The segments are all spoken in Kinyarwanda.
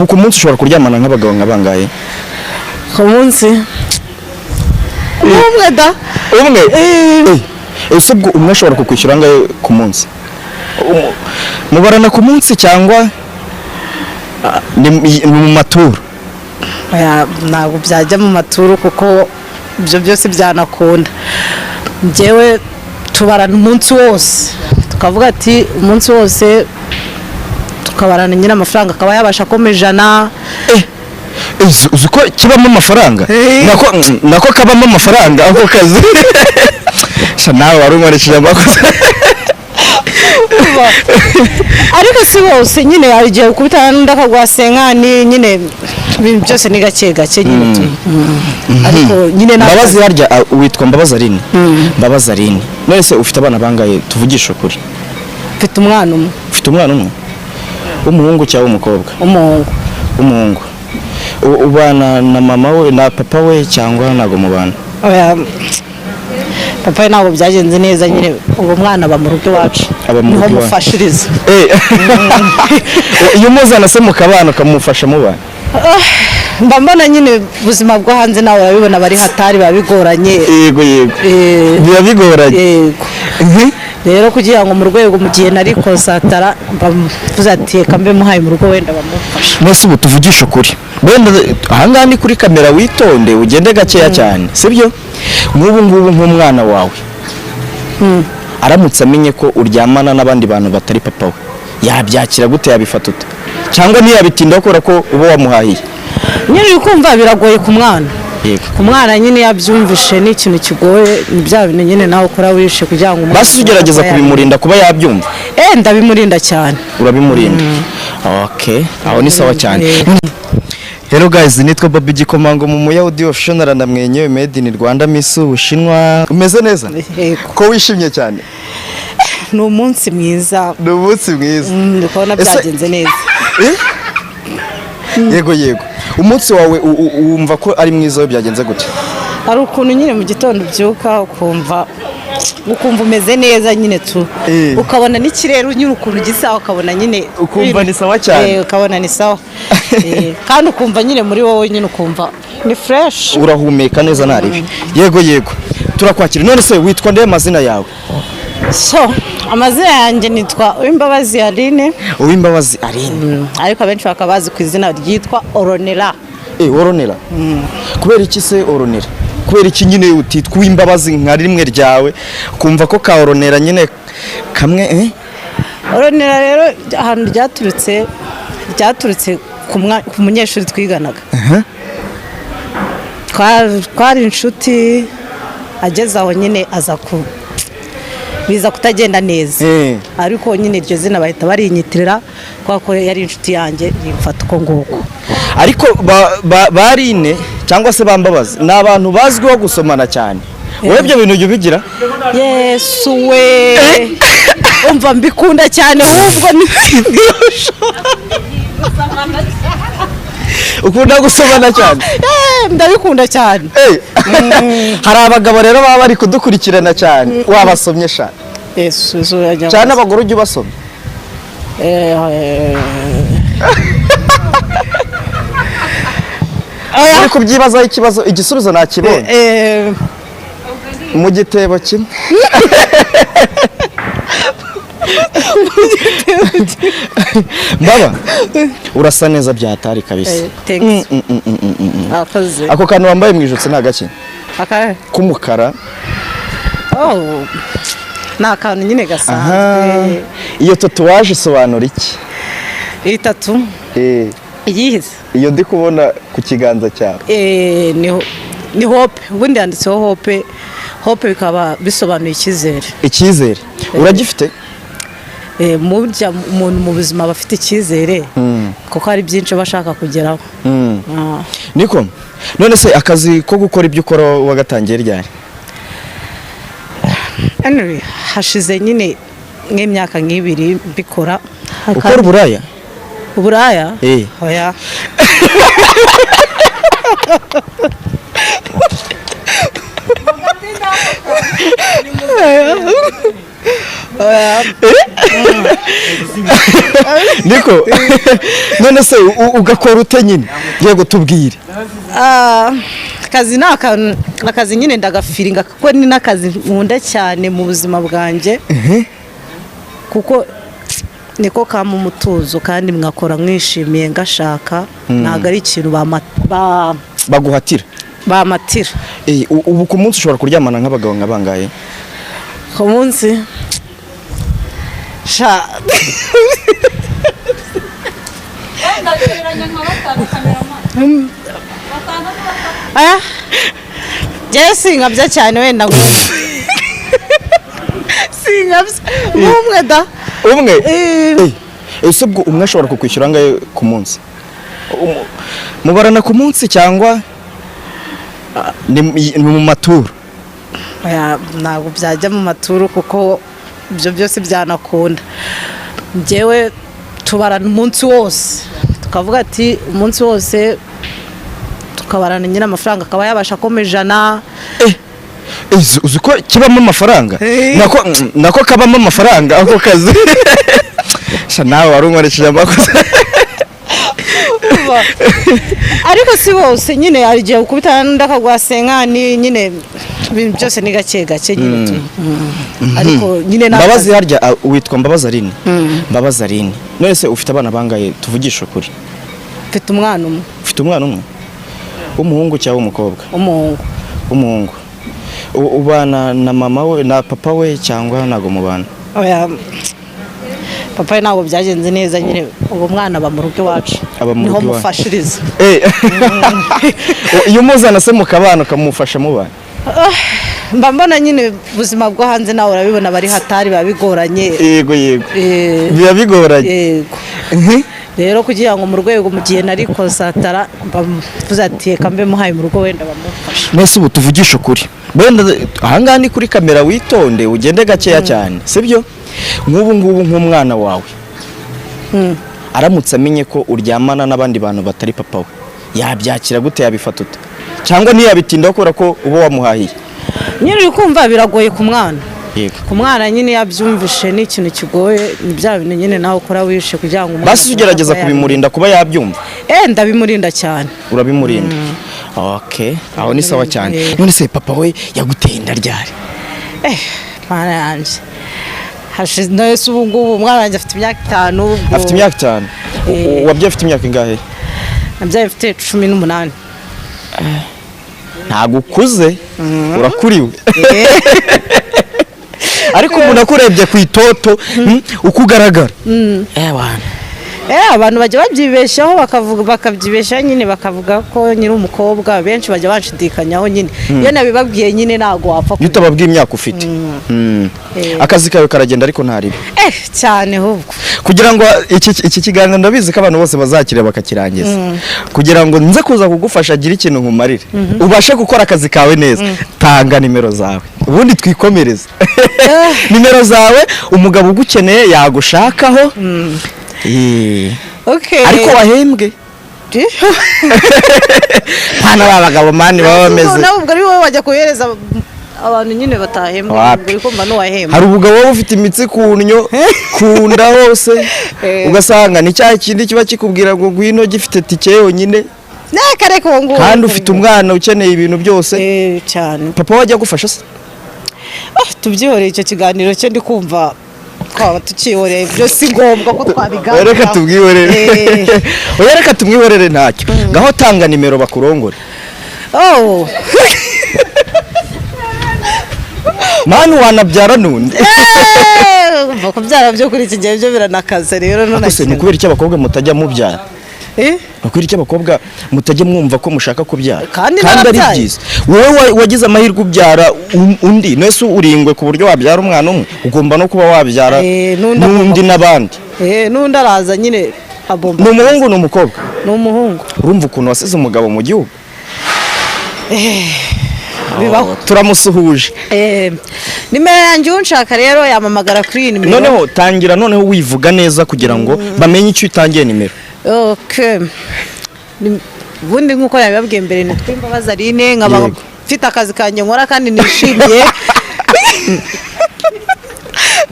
ku munsi ushobora kuryamana nk'abagabo nkabangaye ku munsi umwe da umwe ese ubwo umwe ashobora kukwishyura ngaye ku munsi mubarana ku munsi cyangwa ni mu maturo ntabwo byajya mu maturo kuko ibyo byose byanakunda njyewe tubarana umunsi wose tukavuga ati umunsi wose tukabarana nyine amafaranga akaba yabasha koma 100 uzi ko kibamo amafaranga nako kabamo amafaranga ako kazi nawe wari umwarekije amakosa ariko si bose nyine yagiye gukubitana ndakagwa senkani nyine ibintu byose ni gake gake nyine ariko nyine Mbabazi harya witwa Mbabazi Aline Mbabazi Aline none se ufite abana bangaye tuvugisha ukuri mfite umwana umwe umuhungu cyangwa umukobwa umuhungu ubana na mama we na papa we cyangwa nago mubana papa ntabwo byagenze neza nyine uwo mwana aba mu rugo iwacu niho mufashiriza iyo muzana se mukabana ukamufasha mubana mba mbona nyine ubuzima bwo hanze nawe urabibona bari hatari babigoranye yego biba bigoranye rero kugira ngo mu rwego mu gihe nari konsatara mvuze ati reka mbe muhaye mu rugo wenda bamufasha mwese ubu tuvugisha ukuri wenda ahangaha ni kuri kamera witonde ugende gakeya cyane sibyo nk'ubu nk'umwana wawe aramutse amenye ko uryamana n'abandi bantu batari papa we yabyakira gute yabifata ute cyangwa ntiyabitinda kubera ko uba wamuhahiye nyine ukumva biragoye ku mwana nyine yabyumvishe ni ikintu kigoye ni bya bintu nyine nawe ukora wishe kugira ngo basi ugerageza kubimurinda kuba yabyumva ndabimurinda cyane urabimurinda okay aho ni sawa cyane Hello guys, nitwa Bobby Gikomango mu Muya Audio Official na mwenyewe made in Rwanda Miss Ubushinwa. Umeze neza? Ko wishimye cyane? Ni umunsi mwiza. Ndikubona byagenze neza. Yego. Umunsi wawe wumva ko ari mwiza byagenze gute? Ari ukuntu nyine mu gitondo byuka ukumva umeze neza nyine tu ukabona n'ikirere unyura ukuntu gisa ukabona nyine ukumva ni sawa cyane ukabona ni sawa kandi ukumva nyine muri wowe nyine ukumva ni fresh urahumeka neza naribi yego turakwakira none se witwa nde amazina yawe amazina yanjye nitwa Uwimbabazi Aline ariko abenshi bakabazi ku izina ryitwa Oronera Oronera kubera iki se Oronera kubera iki nyine utitwa Uwimbabazi nka rimwe ryawe kumva ko ka Oronera nyine kamwe Oronera rero ahantu ryaturutse ku munyeshuri twiganaga twari inshuti ageze aho nyine biza kutagenda neza ariko nyine iryo zina bahita barinyitirira kuko yari inshuti yanjye yimfata uko nguko ariko barine cyangwa se Bambabazi ni abantu bazwiho gusomana cyane wowe ibyo bintu ujya ubigira Yesu we umva mbikunda cyane ahubwo ukunda gusomana cyane ndabikunda cyane hari abagabo rero baba bari kudukurikirana cyane wabasomye shana cyane abagore ujya ubasoma uri kubyibazaho ikibazo igisubizo nakibonye mu gitebo kimwe Baba urasa neza byatari kabisa ako kantu wambaye mu ijutse nta gake k'umukara ni akantu nyine gasanzwe iyo tatuwaje isobanura iki iyi tatu iyihize iyo ndi kubona ku kiganza cyawe ni hope ubundi yanditseho hope bikaba bisobanuye icyizere uragifite umuntu mu buzima aba afite icyizere kuko hari byinshi aba ashaka kugeraho niko none se akazi ko gukora ibyo ukora wagatangiye ryari hashize nyine nk'imyaka nk'ibiri mbikora ukora uburaya oya niko none se ugakora ute nyine yego tubwire. akazi ni akazi nyine ndagafiringa kuko ni n'akazi nkunda cyane mu buzima bwanjye kuko niko kama umutuzo kandi mwakora mwishimiye ngashaka ntabwo ari ikintu baguhatira bamatira. Ubu ku munsi ushobora kuryamana nk'abagabo nkabangaye ku munsi njyewe sinkabya cyane wenda ngo sinkabya umwe da umwe ese ubwo umwe ashobora kukwishyura angahe ku munsi mubarana ku munsi cyangwa ni mu maturo? ntabwo byajya mu maturo kuko ibyo byose byanakunda. njyewe tubarana umunsi wose tukavuga ati umunsi wose tukabarana nyine amafaranga akaba yabasha koma ijana. uzi ko kibamo amafaranga nako kabamo amafaranga ako kazi nawe wari unkoresheje amakosa ariko si bose nyine hari igihe ukubitana n'undi akaguha senkani nyine ibintu byose ni gake gake nyine ariko nyine Mbabazi harya witwa Mbabazi Aline. Mbabazi Aline none se ufite abana bangaye tuvugisha ukuri? mfite umwana umwe. Ufite umwana umwe w'umuhungu cyangwa w'umukobwa? Umuhungu. Ubana na mama we na papa we cyangwa ntago mubana? papa we ntabwo byagenze neza nyine uwo mwana aba mu rugo iwacu niho mufashiriza. iyo muzana se mukabana ukamufasha mubana? mba mbona nyine ubuzima bwo hanze nawe urabibona bari hatari biba bigoranye. Yego biba bigoranye. Yego rero kugira ngo mu rwego mu gihe nari konsatara mvuze ati reka mbe muhaye mu rugo wenda bamufasha. Nese ubu tuvugisha ukuri wenda ahangaha ni kuri kamera witonde ugende gakeya cyane sibyo? nk'ubu nk'umwana wawe aramutse amenye ko uryamana n'abandi bantu batari papa we yabyakira gute, yabifata ute cyangwa ntiyabitindaho kubera ko uba wamuhahiye? nyine uri kumva biragoye ku mwana. Yego ku mwana nyine yabyumvishe ni ikintu kigoye, ni bya bintu nyine nawe ukora wishe kugira ngo basi ugerageza kubimurinda kuba yabyumva. Ndabimurinda cyane. Urabimurinda? Okay, aho ni sawa cyane. None se papa we yaguteye inda ryari? Mwana yanjye hashize nese ubu ngubu umwana wanjye afite imyaka 5. Afite imyaka 5? Wabye afite imyaka ingahe? Nabyaye afite 18. Ntago ukuze urakuriwe. Ariko umuntu akurebye ku itoto uko ugaragara abantu bajya babyibeshaho bakabyibesha nyine bakavuga ko nyiri umukobwa benshi bajya bashidikanyaho nyine iyo nabibabwiye nyine ntago wapfa utababwiye imyaka ufite. Akazi kawe karagenda ariko ntaribe cyane ahubwo kugira ngo iki kiganiro ndabizi ko abantu bose bazakira bakakirangiza kugira ngo nze kuza kugufasha agira ikintu nkumarire ubashe gukora akazi kawe neza. Tanga nimero zawe ubundi twikomereze. Nimero zawe umugabo ugukeneye yagushakaho. Ariko wahembwe hano abagabo mani baba bameze nabwo ari wowe wajya kuhereza abantu nyine batahembwe bikomba n'uwahembwe. Hari ubugabo wowe ufite imitsi kunnyo kunda hose ugasanga ni cya kindi kiba kikubwira ngo gwino gifite tike yonyine kandi ufite umwana ukeneye ibintu byose cyane. Papa wajya gufasha se? Tubyihoreye icyo kiganiro cyo ndi kumva twaba tukihoreye byo si ngombwa ko twabiganira. Reka tumwihorere ntacyo. Ngaho tanga nimero bakurongore. Manu wanabyara nundi. Kubyara byo kuri iki gihe byo biranakaze rero none. Ese ni kubera iki abakobwa mutajya mubyara? Bakuri iki abakobwa mutajya mwumva ko mushaka kubyara kandi ari byiza. Wowe wagize amahirwe ubyara undi nese uringwe ku buryo wabyara umwana umwe ugomba no kuba wabyara n'undi n'abandi. N'undi araza nyine abomba. Ni umuhungu ni umukobwa? Ni umuhungu. Urumva ukuntu wasize umugabo mu gihugu? Bibaho. Turamusuhuje. Nimero yanjye unshaka rero yamamagara kuri iyi nimero. Noneho tangira noneho wivuga neza kugira ngo bamenye icyo utangiye nimero. Ubundi nk'uko yabibabwiye mbere nitwa Mbabazi Aline nkaba mfite akazi kanjye nkora kandi nishimiye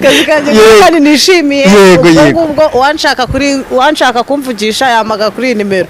akazi kanjye kandi nishimiye ubwo uwanshaka kumvugisha yamaga kuri iyi nimero